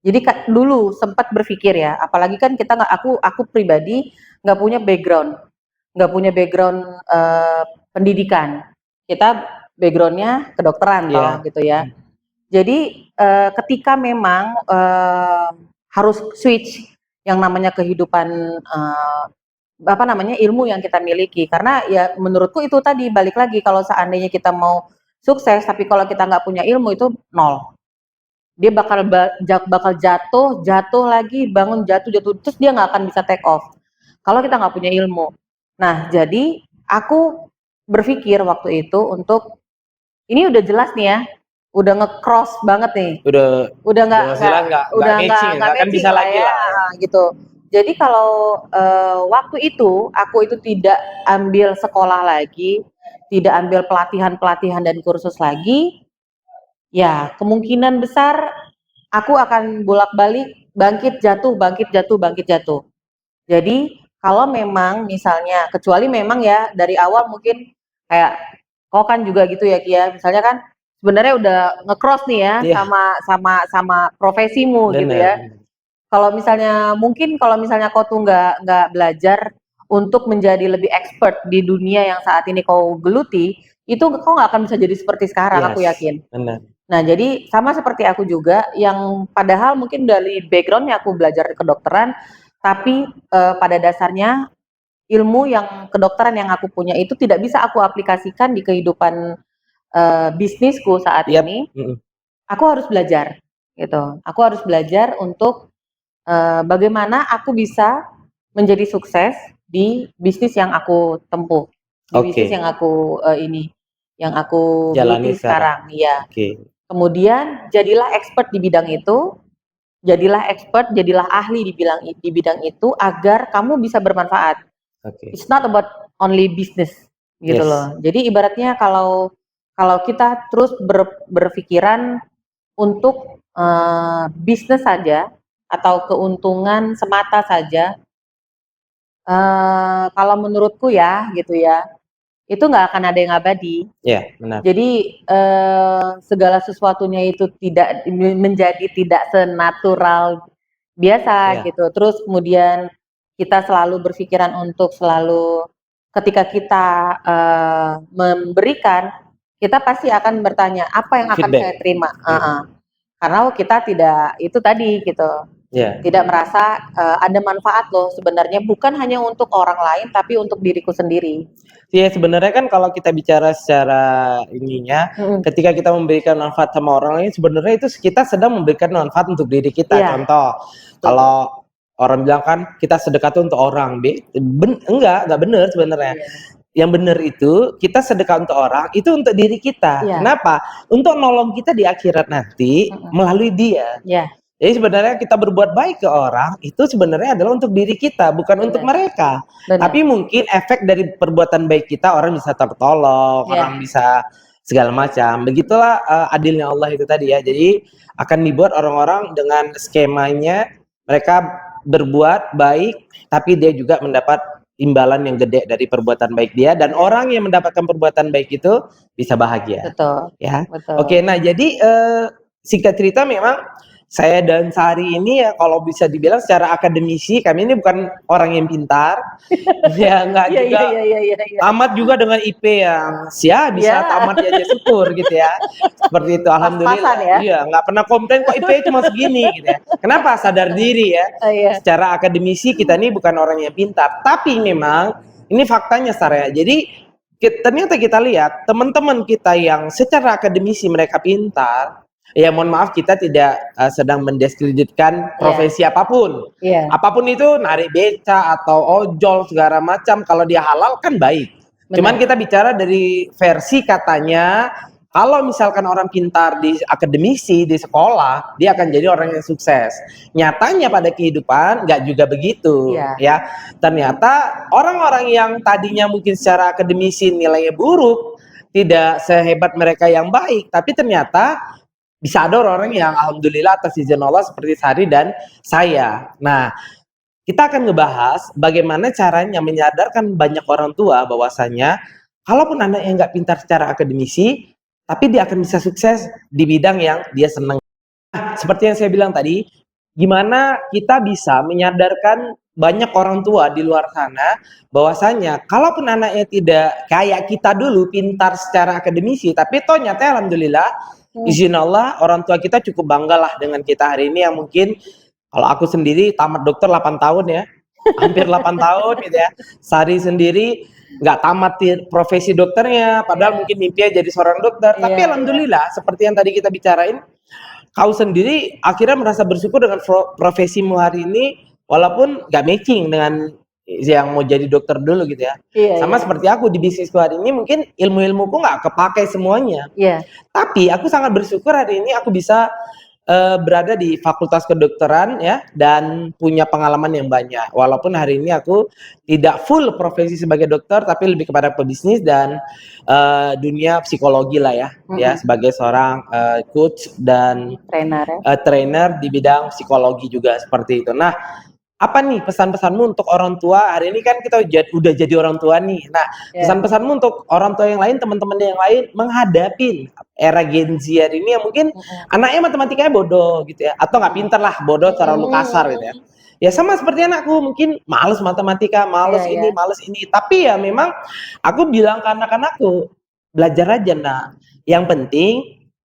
B: Jadi dulu sempat berpikir ya, apalagi kan kita aku pribadi nggak punya background pendidikan. Kita backgroundnya kedokteran toh gitu ya. Jadi ketika memang harus switch yang namanya kehidupan ilmu yang kita miliki, karena ya menurutku itu tadi balik lagi kalau seandainya kita mau sukses tapi kalau kita nggak punya ilmu itu nol. Dia bakal jatuh lagi, bangun jatuh terus dia nggak akan bisa take off kalau kita nggak punya ilmu. Nah, jadi aku berpikir waktu itu untuk ini udah jelas nih ya, udah nge-cross banget nih. Udah nggak bisa lagi lah gitu. Jadi kalau waktu itu aku itu tidak ambil sekolah lagi, tidak ambil pelatihan dan kursus lagi, ya kemungkinan besar aku akan bolak-balik bangkit jatuh. Jadi kalau memang misalnya, kecuali memang ya dari awal mungkin kayak kau kan juga gitu ya Kia, misalnya kan sebenarnya udah nge-cross nih ya
A: Iya,
B: sama profesimu gitu ya.
A: benar.
B: Kalau misalnya kau tuh nggak belajar untuk menjadi lebih expert di dunia yang saat ini kau geluti, itu kau nggak akan bisa jadi seperti sekarang, aku
A: Yes,
B: yakin.
A: benar.
B: Nah, jadi sama seperti aku juga, yang padahal mungkin dari backgroundnya aku belajar kedokteran, tapi pada dasarnya ilmu yang kedokteran yang aku punya itu tidak bisa aku aplikasikan di kehidupan bisnisku saat
A: Yap.
B: ini. Aku harus belajar, gitu. Aku harus belajar untuk bagaimana aku bisa menjadi sukses di bisnis yang aku tempuh, di bisnis
A: Oke,
B: yang aku yang aku
A: jalani
B: geluti
A: sekarang.
B: sekarang, iya.
A: Oke,
B: Kemudian jadilah expert di bidang itu, jadilah expert, jadilah ahli di bidang itu agar kamu bisa bermanfaat.
A: oke.
B: It's not about only business gitu
A: Yes.
B: loh. Jadi ibaratnya kalau kalau kita terus berpikiran untuk bisnis saja atau keuntungan semata saja, kalau menurutku ya gitu ya, itu nggak akan ada yang abadi.
A: Ya, benar.
B: Jadi segala sesuatunya itu tidak menjadi tidak senatural biasa
A: Ya,
B: gitu. Terus kemudian kita selalu berpikiran untuk selalu ketika kita memberikan, kita pasti akan bertanya apa yang akan saya
A: feedback.
B: terima. Karena kita tidak itu tadi gitu,
A: Ya.
B: tidak merasa ada manfaat loh sebenarnya bukan hanya untuk orang lain tapi untuk diriku sendiri.
A: Ya sebenarnya kan kalau kita bicara secara ininya,
B: Mm-mm.
A: ketika kita memberikan manfaat sama orang lain, sebenarnya itu kita sedang memberikan manfaat untuk diri kita.
B: Iya,
A: Contoh,
B: betul.
A: kalau orang bilang kan kita sedekah tuh untuk orang, enggak benar sebenarnya.
B: Iya.
A: Yang benar itu kita sedekah untuk orang itu untuk diri kita.
B: Iya.
A: Kenapa? Untuk nolong kita di akhirat nanti melalui dia.
B: Ya,
A: Jadi sebenarnya kita berbuat baik ke orang itu sebenarnya adalah untuk diri kita, bukan untuk mereka.
B: benar.
A: Tapi mungkin efek dari perbuatan baik kita orang bisa tertolong,
B: Ya.
A: orang bisa segala macam. Begitulah adilnya Allah itu tadi ya. Jadi akan dibuat orang-orang dengan skemanya mereka berbuat baik, tapi dia juga mendapat imbalan yang gede dari perbuatan baik dia, dan orang yang mendapatkan perbuatan baik itu bisa bahagia.
B: Betul.
A: Ya.
B: Betul.
A: Oke, nah jadi singkat cerita memang saya dan Sari ini ya kalau bisa dibilang secara akademisi kami ini bukan orang yang pintar, ya nggak juga
B: Iya.
A: tamat juga dengan IP yang bisa tamat ya aja syukur gitu ya, seperti itu. Alhamdulillah.
B: Pas-pasan ya.
A: Iya, nggak pernah komplain kok IP cuma segini gitu ya. Kenapa? Sadar diri ya.
B: Iya.
A: Secara akademisi kita ini bukan orang yang pintar, tapi memang ini faktanya Sarah. Jadi ternyata kita lihat teman-teman kita yang secara akademisi mereka pintar, ya mohon maaf kita tidak sedang mendiskreditkan profesi apapun.
B: Iya.
A: Apapun itu, narik beca atau ojol segala macam, kalau dia halal kan baik.
B: Benar.
A: Cuman kita bicara dari versi katanya, kalau misalkan orang pintar di akademisi, di sekolah, dia akan jadi orang yang sukses. Nyatanya pada kehidupan nggak juga begitu.
B: Iya.
A: Ya, ternyata orang-orang yang tadinya mungkin secara akademisi nilainya buruk, tidak sehebat mereka yang baik, tapi ternyata bisa ada orang-orang yang alhamdulillah atas izin Allah seperti Sari dan saya. Nah, kita akan ngebahas bagaimana caranya menyadarkan banyak orang tua bahwasanya kalaupun anak yang nggak pintar secara akademisi, tapi dia akan bisa sukses di bidang yang dia senang. Nah, seperti yang saya bilang tadi, gimana kita bisa menyadarkan banyak orang tua di luar sana bahwasanya kalaupun anaknya tidak kayak kita dulu pintar secara akademisi, tapi toh nyata alhamdulillah izin Allah orang tua kita cukup bangga lah dengan kita hari ini yang mungkin kalau aku sendiri tamat dokter 8 tahun ya, hampir 8 tahun gitu ya. Sari sendiri nggak tamat profesi dokternya, padahal mungkin mimpinya jadi seorang dokter. Tapi alhamdulillah seperti yang tadi kita bicarain, kau sendiri akhirnya merasa bersyukur dengan profesimu hari ini, walaupun nggak matching dengan yang mau jadi dokter dulu gitu ya. Sama seperti aku di bisnisku hari ini mungkin ilmu-ilmuku nggak kepakai semuanya. Tapi aku sangat bersyukur hari ini aku bisa berada di fakultas kedokteran ya dan punya pengalaman yang banyak. Walaupun hari ini aku tidak full profesi sebagai dokter tapi lebih kepada pebisnis dan dunia psikologi lah ya. Ya sebagai seorang coach dan trainer di bidang psikologi juga seperti itu. Nah, apa nih pesan-pesanmu untuk orang tua? Hari ini kan kita udah jadi orang tua nih. Nah,
B: Ya.
A: pesan-pesanmu untuk orang tua yang lain, teman-teman yang lain menghadapi era Gen Z hari ini yang mungkin anaknya matematikanya bodoh gitu ya, atau nggak pinter lah, bodoh terlalu kasar gitu ya. Ya sama seperti anakku, mungkin males matematika, males
B: Iya,
A: ini,
B: ya.
A: males ini. Tapi ya memang aku bilang ke anak-anakku, belajar aja nah. Yang penting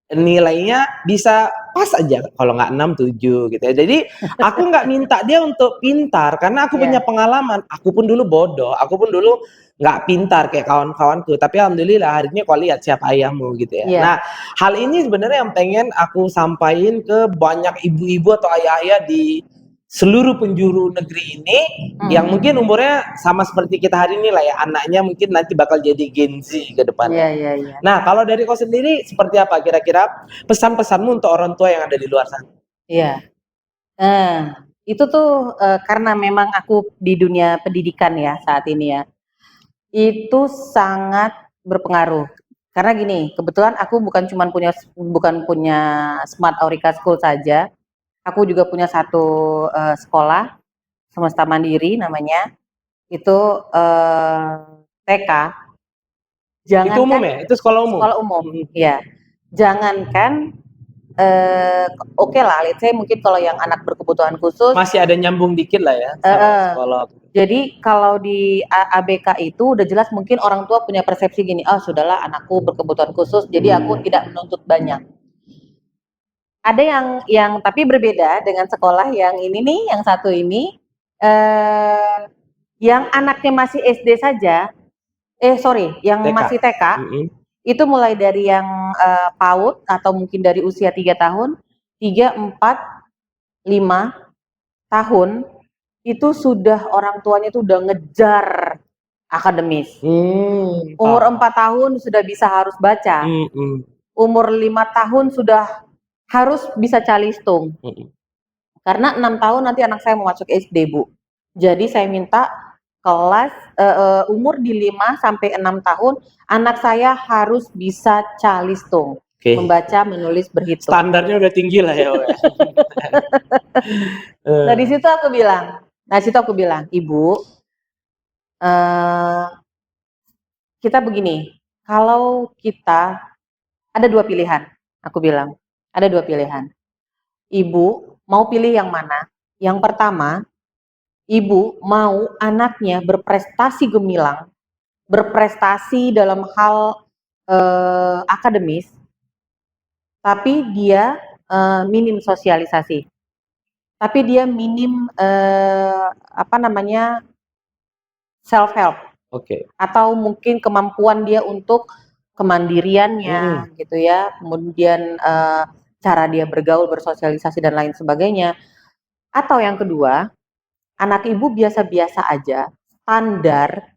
A: nilainya bisa pas aja, kalau nggak 6 7 gitu ya. Jadi aku nggak minta dia untuk pintar karena aku punya
B: Iya.
A: pengalaman. Aku pun dulu bodoh, aku pun dulu nggak pintar kayak kawan-kawanku. Tapi alhamdulillah hari ini kau lihat siapa ayahmu gitu ya.
B: Iya.
A: Nah, hal ini sebenarnya yang pengen aku sampaikan ke banyak ibu-ibu atau ayah-ayah di seluruh penjuru negeri ini yang mungkin umurnya sama seperti kita hari ini lah ya, anaknya mungkin nanti bakal jadi Gen Z ke
B: Iya,
A: depannya.
B: iya, iya.
A: Nah, kalau dari kau sendiri seperti apa kira-kira pesan-pesanmu untuk orang tua yang ada di luar sana?
B: Iya. Itu tuh karena memang aku di dunia pendidikan ya saat ini ya. Itu sangat berpengaruh. Karena gini, kebetulan aku bukan punya Smart Aurika School saja. Aku juga punya satu sekolah semesta mandiri namanya. Itu TK.
A: Itu umum
B: Jangankan
A: ya? Itu sekolah umum?
B: sekolah umum, ya. Jangankan oke lah, let's say mungkin kalau yang anak berkebutuhan khusus,
A: Masih ada nyambung dikit lah ya sama sekolah.
B: jadi kalau di ABK itu udah jelas mungkin orang tua punya persepsi gini, oh sudahlah anakku berkebutuhan khusus, jadi aku tidak menuntut banyak. Ada yang tapi berbeda dengan sekolah yang ini nih, yang satu ini, yang anaknya masih SD saja, yang
A: TK.
B: masih TK, itu mulai dari yang PAUD atau mungkin dari usia 3 tahun, 3, 4, 5 tahun, itu sudah orang tuanya itu udah ngejar akademis. Umur 4 tahun sudah bisa harus baca. Umur 5 tahun sudah harus bisa calistung. Karena 6 tahun nanti anak saya mau masuk SD, Bu. Jadi saya minta kelas umur di 5 sampai 6 tahun anak saya harus bisa calistung. Membaca, menulis, berhitung.
A: Standarnya udah tinggi lah ya.
B: Nah, di situ aku bilang, Ibu, kita begini, kalau kita ada 2 pilihan, aku bilang, ada 2 pilihan. Ibu mau pilih yang mana? Yang pertama, Ibu mau anaknya berprestasi gemilang, berprestasi dalam hal akademis, tapi dia minim sosialisasi, tapi dia minim self help, atau mungkin kemampuan dia untuk kemandiriannya, gitu ya, kemudian cara dia bergaul, bersosialisasi dan lain sebagainya. Atau yang kedua, anak ibu biasa-biasa aja, standar,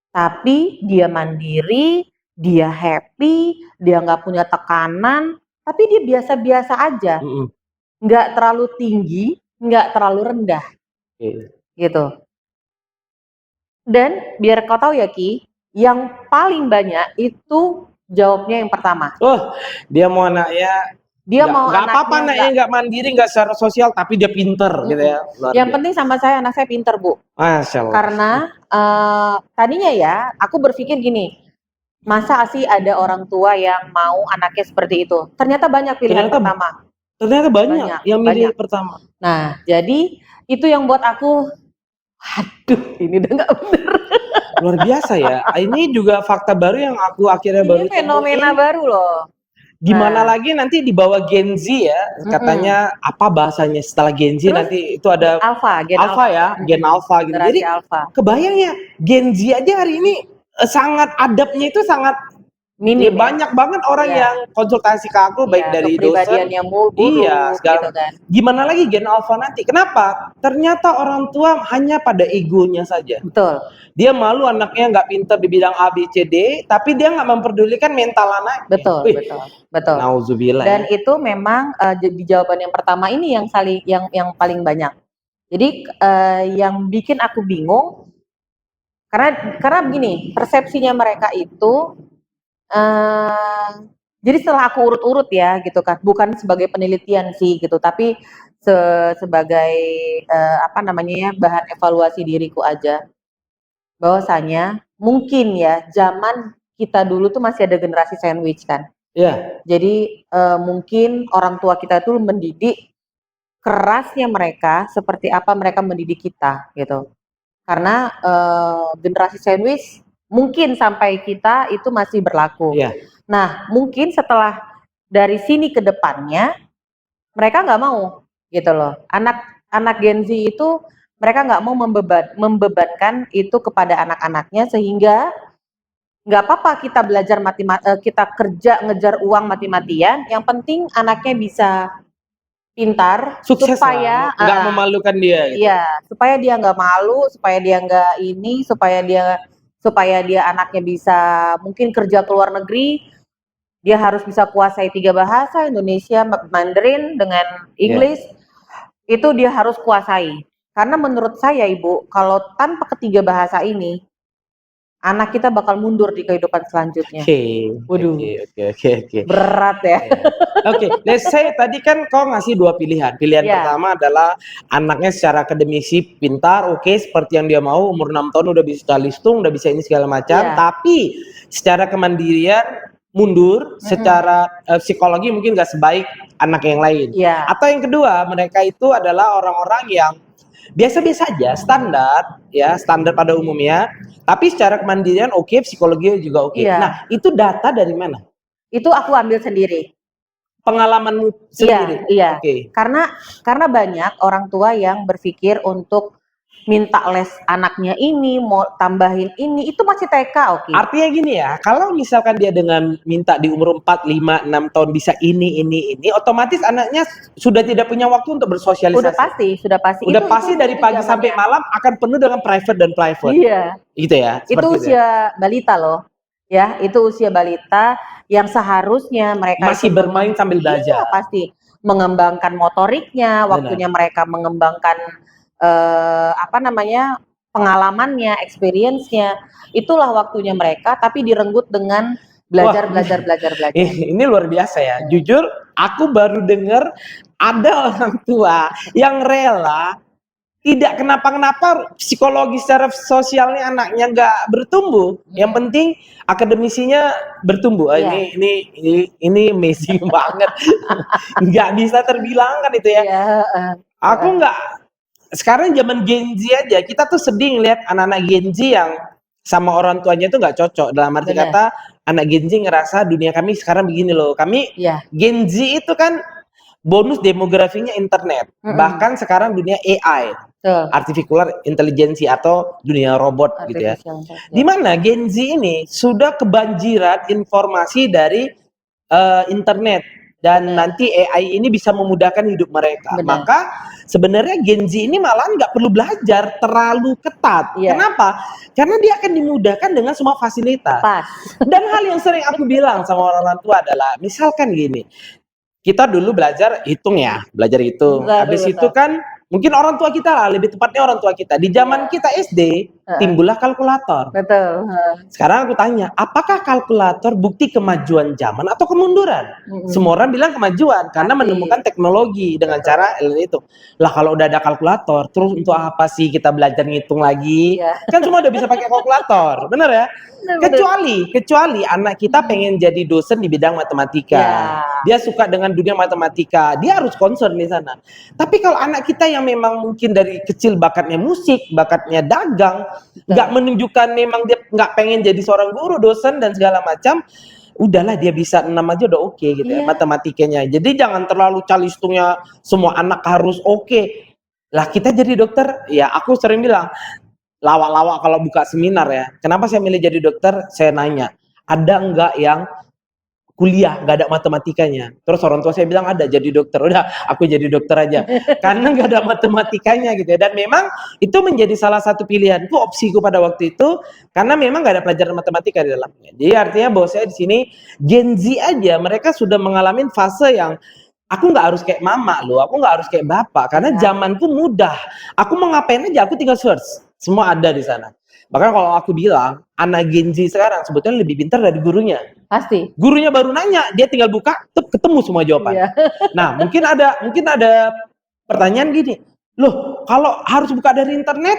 B: tapi dia mandiri, dia happy, dia nggak punya tekanan, tapi dia biasa-biasa aja, nggak terlalu tinggi, nggak terlalu rendah, gitu. Dan biar kau tahu ya Ki, yang paling banyak itu jawabnya yang pertama.
A: Oh, dia mau anaknya nggak apa-apa anaknya nggak mandiri, nggak secara sosial, tapi dia pinter gitu ya.
B: Yang penting sama saya anak saya pinter, Bu.
A: Masya Allah.
B: Karena tadinya ya aku berpikir gini, masa sih ada orang tua yang mau anaknya seperti itu? Ternyata banyak pilihan pertama.
A: Ternyata banyak yang milih pertama.
B: Nah, jadi itu yang buat aku, aduh, ini udah nggak bener.
A: Luar biasa ya. Ini juga fakta baru yang aku akhirnya baru temuin.
B: Fenomena baru loh.
A: Gimana lagi nanti di bawah Gen Z ya, katanya apa bahasanya setelah Gen Z. Terus, nanti itu ada Gen Alpha ya, Gen Alpha gitu. Jadi kebayang ya, Gen Z aja hari ini sangat adabnya itu sangat minim. Banyak banget orang yang konsultasi ke aku, baik dari dosen, segala. Gitu kan. Gimana lagi Gen Alpha nanti? Kenapa? Ternyata orang tua hanya pada egonya saja.
B: Betul.
A: Dia malu anaknya nggak pintar di bidang A, B, C, D, tapi dia nggak memperdulikan mental anak.
B: Betul.
A: Nauzubillah.
B: Dan itu memang di jawaban yang pertama ini yang paling banyak. Jadi yang bikin aku bingung karena begini, persepsinya mereka itu Jadi setelah aku urut-urut ya gitu kan, bukan sebagai penelitian sih gitu, tapi sebagai apa namanya ya, bahan evaluasi diriku aja. Bahwasanya mungkin ya zaman kita dulu tuh masih ada generasi sandwich kan.
A: Ya,
B: Jadi mungkin orang tua kita tuh mendidik kerasnya mereka seperti apa mereka mendidik kita gitu. Karena generasi sandwich mungkin sampai kita itu masih berlaku.
A: ya.
B: Nah, mungkin setelah dari sini ke depannya mereka nggak mau gitu loh. Anak Gen Z itu mereka nggak mau membebankan itu kepada anak-anaknya sehingga nggak apa-apa kita belajar kita kerja ngejar uang mati-matian. Yang penting anaknya bisa pintar
A: Sukses
B: supaya
A: lah, nggak memalukan dia gitu.
B: iya, supaya dia nggak malu, supaya dia nggak ini, supaya dia anaknya bisa mungkin kerja ke luar negeri, dia harus bisa kuasai 3 bahasa, Indonesia, Mandarin dengan
A: Ya.
B: English, itu dia harus kuasai. Karena menurut saya Ibu, kalau tanpa ketiga bahasa ini, anak kita bakal mundur di kehidupan selanjutnya. Waduh,
A: Oke.
B: berat ya.
A: Oke, let's say tadi kan kau ngasih dua pilihan. Pilihan
B: Ya,
A: pertama adalah anaknya secara akademisi pintar, oke, seperti yang dia mau, umur 6 tahun udah bisa listung, udah bisa ini segala macam,
B: ya,
A: tapi secara kemandirian mundur, secara psikologi mungkin gak sebaik anak yang lain.
B: ya,
A: Atau yang kedua, mereka itu adalah orang-orang yang biasa-biasa aja, standar pada umumnya, tapi secara kemandirian oke, psikologi juga oke.
B: iya.
A: Nah, itu data dari mana?
B: Itu aku ambil sendiri.
A: Pengalamanmu
B: Iya,
A: sendiri.
B: iya.
A: Oke.
B: Karena banyak orang tua yang berpikir untuk minta les anaknya ini, mau tambahin ini, itu masih TK, oke.
A: Artinya gini ya, kalau misalkan dia dengan minta di umur 4, 5, 6 tahun bisa ini, otomatis anaknya sudah tidak punya waktu untuk bersosialisasi.
B: Sudah pasti.
A: Udah pasti dari
B: itu
A: pagi sampai
B: zamannya.
A: malam akan penuh dengan private dan private.
B: Iya,
A: Gitu ya,
B: itu
A: seperti itu ya.
B: usia balita loh. Ya, itu usia balita yang seharusnya mereka
A: Masih
B: itu
A: bermain sambil
B: iya,
A: belajar.
B: pasti mengembangkan motoriknya, waktunya mereka mengembangkan apa namanya? Pengalamannya, experience-nya. Itulah waktunya mereka tapi direnggut dengan belajar.
A: Ini luar biasa ya. Jujur, aku baru dengar ada orang tua yang rela tidak kenapa-kenapa psikologi secara sosialnya anaknya nggak bertumbuh. Yang penting akademisinya bertumbuh.
B: Iya.
A: Ini amazing banget. Nggak bisa terbilangkan itu ya.
B: Iya,
A: Aku nggak. Sekarang zaman Gen Z aja, kita tuh sedih ngeliat anak-anak Gen Z yang sama orang tuanya itu nggak cocok. Dalam arti
B: Bener.
A: kata, anak Gen Z ngerasa dunia kami sekarang begini loh. Kami
B: Iya.
A: Gen Z itu kan bonus demografinya internet. Bahkan sekarang dunia AI,
B: Betul.
A: artificial intelligence atau dunia robot gitu ya.
B: Artificial intelligence.
A: Di mana Gen Z ini sudah kebanjiran informasi dari internet dan nanti AI ini bisa memudahkan hidup mereka.
B: Benar.
A: Maka sebenarnya Gen Z ini malah nggak perlu belajar terlalu ketat.
B: Iya.
A: Kenapa? Karena dia akan dimudahkan dengan semua fasilitas.
B: Pas.
A: Dan hal yang sering aku bilang sama orang tua adalah, misalkan gini, kita dulu belajar hitung ya, belajar hitung.
B: Betul,
A: Habis
B: betul.
A: itu kan mungkin orang tua kita lah, lebih tepatnya orang tua kita. Di zaman kita SD, timbullah kalkulator.
B: Betul.
A: Sekarang aku tanya, apakah kalkulator bukti kemajuan zaman atau kemunduran? Semua orang bilang kemajuan karena
B: Pasti.
A: menemukan teknologi dengan cara itu. Lah kalau udah ada kalkulator, terus untuk apa sih kita belajar ngitung lagi?
B: Iya.
A: Kan semua udah bisa pakai kalkulator, bener ya? Kecuali anak kita pengen jadi dosen di bidang matematika.
B: Ya.
A: Dia suka dengan dunia matematika, dia harus concern di sana. Tapi kalau anak kita yang memang mungkin dari kecil bakatnya musik, bakatnya dagang, nggak menunjukkan memang dia nggak pengen jadi seorang guru, dosen dan segala macam, udahlah dia bisa 6 aja udah oke gitu ya matematikanya. Jadi jangan terlalu calistungnya semua anak harus oke. Lah kita jadi dokter, ya aku sering bilang, lawak-lawak kalau buka seminar ya. Kenapa saya milih jadi dokter? Saya nanya, ada enggak yang kuliah nggak ada matematikanya? Terus orang tua saya bilang ada, jadi dokter. Udah, aku jadi dokter aja. Karena nggak ada matematikanya gitu ya. Dan memang itu menjadi salah satu pilihanku, opsiku pada waktu itu, karena memang nggak ada pelajaran matematika di dalamnya. Jadi artinya bahwa saya di sini Gen Z aja, mereka sudah mengalami fase yang aku nggak harus kayak mama loh, aku nggak harus kayak bapak, karena zamanku mudah. Aku mau ngapain aja, aku tinggal search, semua ada di sana. Bahkan kalau aku bilang, anak Gen Z sekarang sebetulnya lebih pintar dari gurunya.
B: Pasti.
A: Gurunya baru nanya, dia tinggal buka, tuh ketemu semua jawaban.
B: Iya.
A: Nah, mungkin ada pertanyaan gini, loh kalau harus buka dari internet,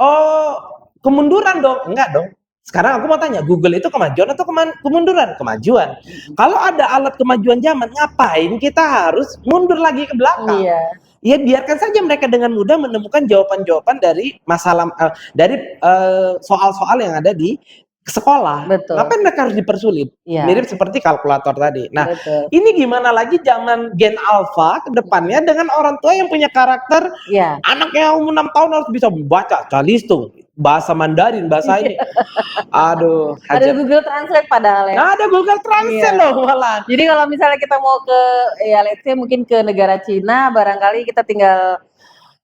A: oh kemunduran dong? Enggak dong. Sekarang aku mau tanya, Google itu kemajuan atau kemunduran? Kemajuan. Kalau ada alat kemajuan zaman, ngapain kita harus mundur lagi ke belakang?
B: Iya.
A: Ya biarkan saja mereka dengan mudah menemukan jawaban-jawaban dari masalah dari soal-soal yang ada di sekolah.
B: Betul.
A: Ngapain mereka harus dipersulit?
B: Iya.
A: Mirip seperti kalkulator tadi. Nah,
B: Betul.
A: ini gimana lagi zaman Gen Alpha ke depannya dengan orang tua yang punya karakter
B: Iya.
A: anaknya umur 6 tahun harus bisa membaca calistung, bahasa Mandarin, bahasa ini. Aduh,
B: Ada
A: hajar.
B: Google Translate padahal ya.
A: Nah, ada Google Translate
B: Iya.
A: loh malah.
B: Jadi kalau misalnya kita mau ke, ya let's say mungkin ke negara Cina, barangkali kita tinggal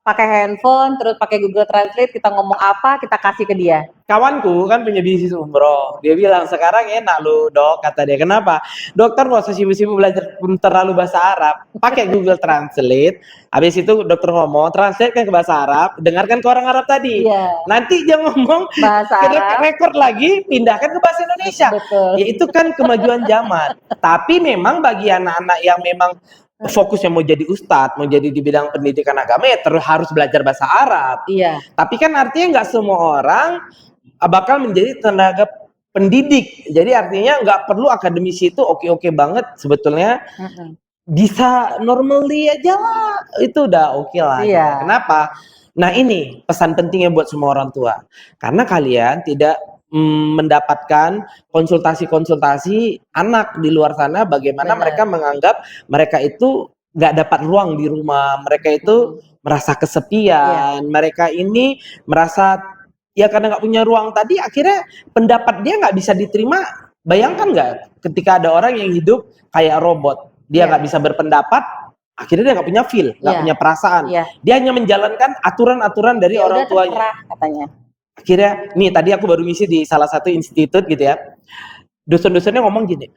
B: pakai handphone, terus pakai Google Translate, kita ngomong apa, kita kasih ke dia.
A: Kawanku kan punya bisnis umroh. Dia bilang, sekarang enak lu dok, kata dia. Kenapa? Dokter gak usah sibuk-sibuk belajar terlalu bahasa Arab. Pakai Google Translate. Habis itu dokter ngomong, translate kan ke bahasa Arab, dengarkan ke orang Arab tadi.
B: Iya.
A: Nanti dia ngomong,
B: Bahasa Arab.
A: record lagi, pindahkan ke bahasa Indonesia.
B: Betul.
A: Ya itu kan kemajuan zaman. Tapi memang bagi anak-anak yang memang fokusnya mau jadi ustadz, mau jadi di bidang pendidikan agama, ya harus belajar bahasa Arab.
B: Iya.
A: Tapi kan artinya nggak semua orang bakal menjadi tenaga pendidik. Jadi artinya nggak perlu akademisi itu oke-oke banget sebetulnya. Bisa normally aja lah, itu udah oke lah.
B: Iya.
A: Kenapa? Nah ini pesan pentingnya buat semua orang tua. Karena kalian tidak mendapatkan konsultasi-konsultasi anak di luar sana, bagaimana
B: Benar.
A: mereka menganggap mereka itu nggak dapat ruang di rumah, mereka itu merasa kesepian, mereka ini merasa ya karena nggak punya ruang tadi, akhirnya pendapat dia nggak bisa diterima. Bayangkan nggak ketika ada orang yang hidup kayak robot, dia nggak bisa berpendapat, akhirnya dia nggak punya feel, nggak punya perasaan, dia hanya menjalankan aturan-aturan dari orang tuanya.
B: Terserah, katanya.
A: Akhirnya, nih tadi aku baru ngisi di salah satu institut gitu ya, dosen-dosennya ngomong gini,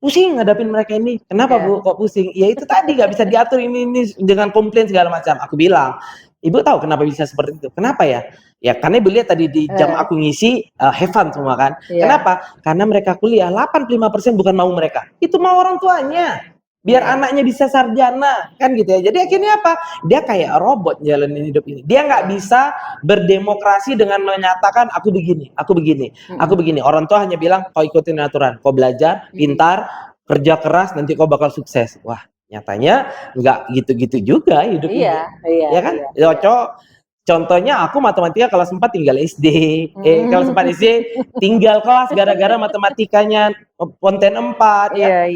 A: pusing ngadapin mereka ini. Kenapa Bu kok pusing? Ya itu tadi nggak bisa diatur ini dengan komplain segala macam. Aku bilang, Ibu tahu kenapa bisa seperti itu? Kenapa ya? Ya karena Ibu lihat tadi di jam aku ngisi have fun semua kan. Kenapa? Karena mereka kuliah 85% bukan mau mereka, itu mau orang tuanya. Biar anaknya bisa sarjana kan gitu ya. Jadi akhirnya apa? Dia kayak robot jalanin hidup ini. Dia nggak bisa berdemokrasi dengan menyatakan aku begini, aku begini, aku begini. Orang tua hanya bilang kau ikutin aturan, kau belajar, pintar, kerja keras, nanti kau bakal sukses. Wah, nyatanya nggak gitu-gitu juga hidup ini. Ya kan? Contohnya aku matematika kelas 4 tinggal SD. Kelas 4 SD tinggal kelas gara-gara matematikanya konten 4 ya.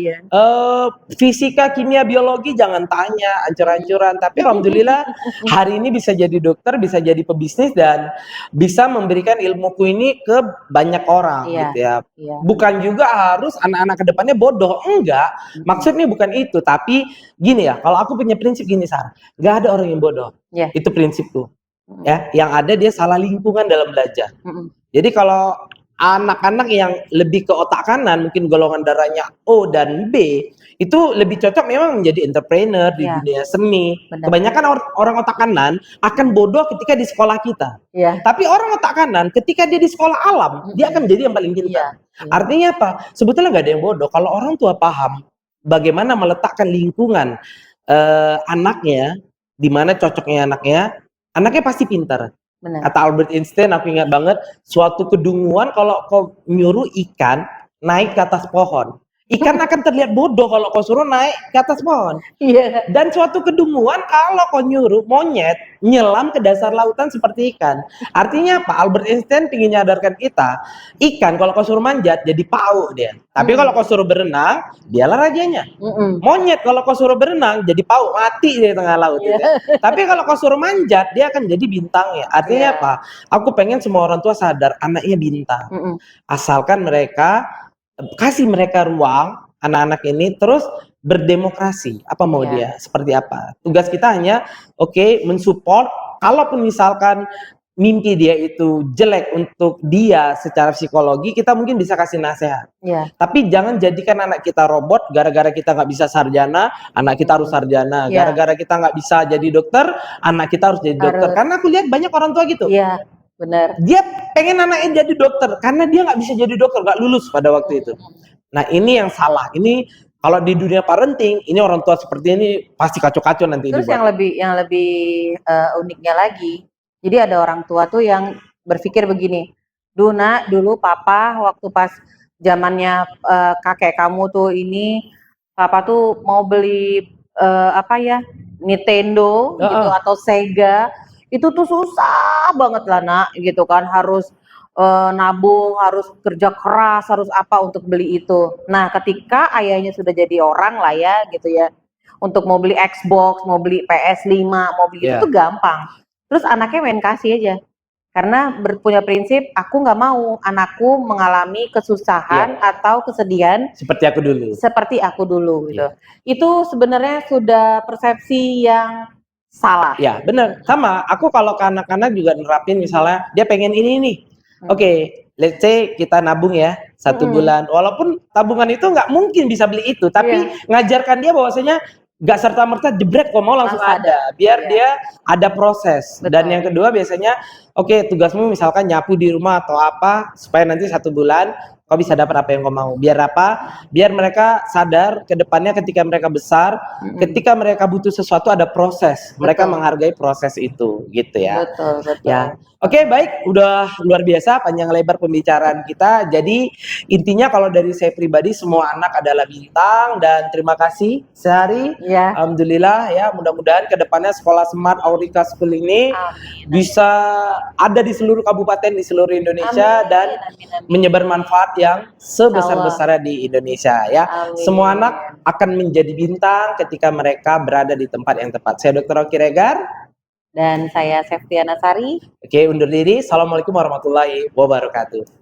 A: Fisika, kimia, biologi jangan tanya, ancur-ancuran. Tapi alhamdulillah hari ini bisa jadi dokter, bisa jadi pebisnis dan bisa memberikan ilmuku ini ke banyak orang gitu ya. Bukan juga harus anak-anak kedepannya bodoh, enggak. Maksudnya bukan itu, tapi gini ya, kalau aku punya prinsip gini Sarah, nggak ada orang yang bodoh. Itu prinsipku. Ya, yang ada dia salah lingkungan dalam belajar. Jadi kalau anak-anak yang lebih ke otak kanan, mungkin golongan darahnya O dan B, itu lebih cocok memang menjadi entrepreneur di dunia seni. Kebanyakan orang otak kanan akan bodoh ketika di sekolah kita. Tapi orang otak kanan ketika dia di sekolah alam, dia akan menjadi yang paling pintar. Artinya apa? Sebetulnya nggak ada yang bodoh. Kalau orang tua paham bagaimana meletakkan lingkungan anaknya, di mana cocoknya anaknya pasti pintar. Kata Albert Einstein, aku ingat banget, suatu kedunguan kalau kau nyuruh ikan naik ke atas pohon, ikan akan terlihat bodoh kalau kau suruh naik ke atas pohon. Dan suatu kedunguan kalau kau nyuruh monyet nyelam ke dasar lautan seperti ikan. Artinya apa? Albert Einstein ingin nyadarkan kita, ikan kalau kau suruh manjat jadi pauk dia. Tapi kalau kau suruh berenang, dialah rajanya. Monyet kalau kau suruh berenang jadi pauk, mati di tengah laut. Tapi kalau kau suruh manjat, dia akan jadi bintangnya. Artinya apa? Aku pengen semua orang tua sadar anaknya bintang. Asalkan mereka kasih mereka ruang, anak-anak ini terus berdemokrasi. Apa mau dia? Seperti apa? Tugas kita hanya mensupport. Kalaupun misalkan mimpi dia itu jelek untuk dia secara psikologi, kita mungkin bisa kasih nasihat. Tapi jangan jadikan anak kita robot. Gara-gara kita nggak bisa sarjana, anak kita harus sarjana. Gara-gara kita nggak bisa jadi dokter, anak kita harus jadi dokter. Karena aku lihat banyak orang tua gitu.
B: Benar.
A: Dia pengen anaknya jadi dokter karena dia nggak bisa jadi dokter, nggak lulus pada waktu itu. Nah, ini yang salah. Ini kalau di dunia parenting, ini orang tua seperti ini pasti kacau-kacau nanti
B: Terus
A: dibuat.
B: yang lebih uniknya lagi, jadi ada orang tua tuh yang berpikir begini, duh nak, dulu papa waktu pas zamannya kakek kamu tuh ini, papa tuh mau beli apa ya, Nintendo gitu
A: Heeh.
B: atau Sega, itu tuh susah banget lah nak, gitu kan, harus nabung, harus kerja keras, harus apa untuk beli itu. Nah, ketika ayahnya sudah jadi orang lah ya, gitu ya, untuk mau beli Xbox, mau beli PS5, mau beli itu
A: Ya,
B: tuh gampang. Terus anaknya main kasih aja. Karena punya prinsip, aku nggak mau anakku mengalami kesusahan
A: iya.
B: atau kesedihan
A: Seperti aku dulu.
B: seperti aku dulu gitu.
A: Iya.
B: Itu sebenarnya sudah persepsi yang salah.
A: Ya, benar. Sama, aku kalau ke anak-anak juga nerapin misalnya dia pengen ini nih. Oke, let's say kita nabung ya 1 bulan. Walaupun tabungan itu nggak mungkin bisa beli itu, tapi
B: Iya.
A: ngajarkan dia bahwasanya nggak serta merta jebret kok mau langsung
B: Langsung
A: ada. Biar
B: Iya.
A: dia ada proses. Dan
B: Betul.
A: yang kedua biasanya, oke, tugasmu misalkan nyapu di rumah atau apa supaya nanti 1 bulan kau bisa dapat apa yang kau mau. Biar apa? Biar mereka sadar ke depannya ketika mereka besar, ketika mereka butuh sesuatu ada proses. Mereka
B: Betul.
A: menghargai proses itu, gitu ya.
B: Betul, betul.
A: Ya. Oke, baik, udah luar biasa panjang lebar pembicaraan kita. Jadi intinya kalau dari saya pribadi semua anak adalah bintang dan terima kasih Sehari.
B: Ya.
A: Alhamdulillah ya, mudah-mudahan ke depannya sekolah Smart Aurika School ini
B: Amin.
A: bisa ada di seluruh kabupaten di seluruh Indonesia dan menyebar manfaat yang sebesar-besarnya di Indonesia ya.
B: Amin.
A: Semua anak akan menjadi bintang ketika mereka berada di tempat yang tepat. Saya Dr. Oki Regar.
B: Dan saya Septiana Sari.
A: Oke, undur diri. Assalamualaikum warahmatullahi wabarakatuh.